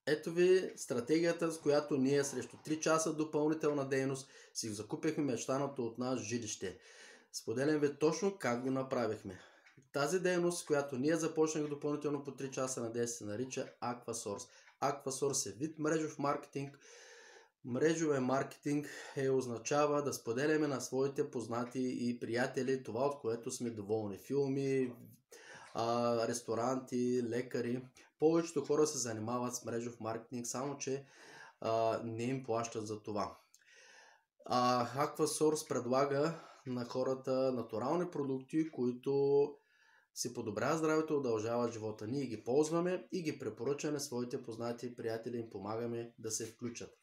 Ето ви стратегията, с която ние срещу 3 часа допълнителна дейност си закупихме мечтаното от нас жилище. Споделям ви точно как го направихме. Тази дейност, която ние започнахме допълнително по 3 часа на ден, се нарича Aquasource. Aquasource е вид мрежов маркетинг. Мрежовен маркетинг означава да споделяме на своите познати и приятели това, от което сме доволни. Филми, ресторанти, лекари. Повечето хора се занимават с мрежов маркетинг, само че не им плащат за това. Aquasource предлага на хората натурални продукти, които си подобряват здравето, удължават живота. Ние ги ползваме и ги препоръчаме своите познати и приятели, им помагаме да се включат.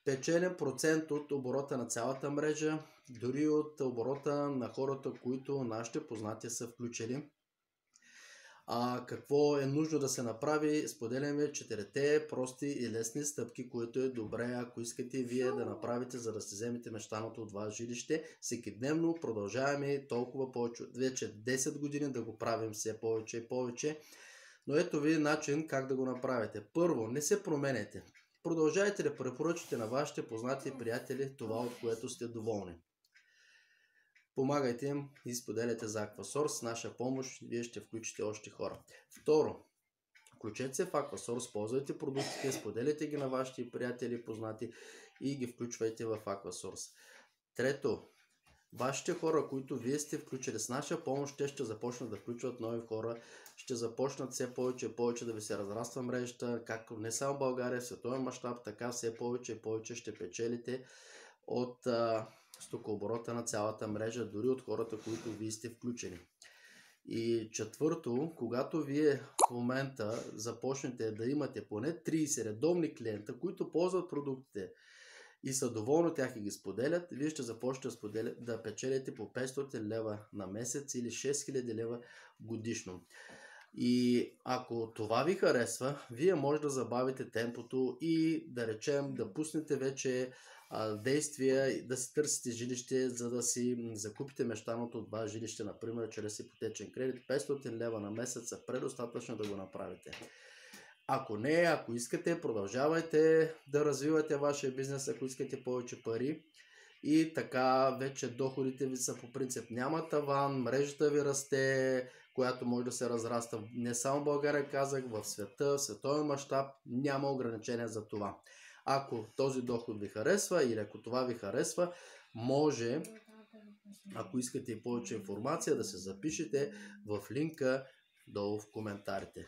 Печелен процент от оборота на цялата мрежа, дори от оборота на хората, които нашите познати са включили. Какво е нужно да се направи? Споделяме 4 прости и лесни стъпки, които е добре, ако искате вие да направите, за да си вземете мечтаното от вас жилище. Всекидневно продължаваме толкова повече, вече 10 години да го правим все повече и повече. Но ето ви начин как да го направите. Първо, не се променете. Продължайте да препоръчате на вашите познати и приятели това, от което сте доволни. Помагайте им и споделяте за Aquasource. С наша помощ вие ще включите още хора. Второ, включете се в Aquasource, ползвайте продуктите, споделяйте ги на вашите приятели и познати и ги включвайте в Aquasource. Трето, вашите хора, които вие сте включили с наша помощ, те ще започнат да включват нови хора, ще започнат все повече и повече да ви се разраства мрежата, както не само в България, в световен мащаб, така все повече и повече ще печелите от стокооборота на цялата мрежа, дори от хората, които вие сте включени. И четвърто, когато вие в момента започнете да имате поне 30 редовни клиента, които ползват продуктите и са доволни от тях и ги споделят, вие ще започнете да печелите по 500 лева на месец или 6000 лева годишно. И ако това ви харесва, вие може да забавите темпото и да речем да пуснете вече действия, да си търсите жилище, за да си закупите мечтаното от вас жилище, например, чрез ипотечен кредит. 500 лева на месец са предостатъчно да го направите. Ако не, ако искате, продължавайте да развивате вашия бизнес, ако искате повече пари. И така вече доходите ви са по принцип няма таван, мрежата ви расте, която може да се разраства. Не само в България, казах, в света, в световен мащаб няма ограничения за това. Ако този доход ви харесва или ако това ви харесва, може, ако искате и повече информация, да се запишете в линка долу в коментарите.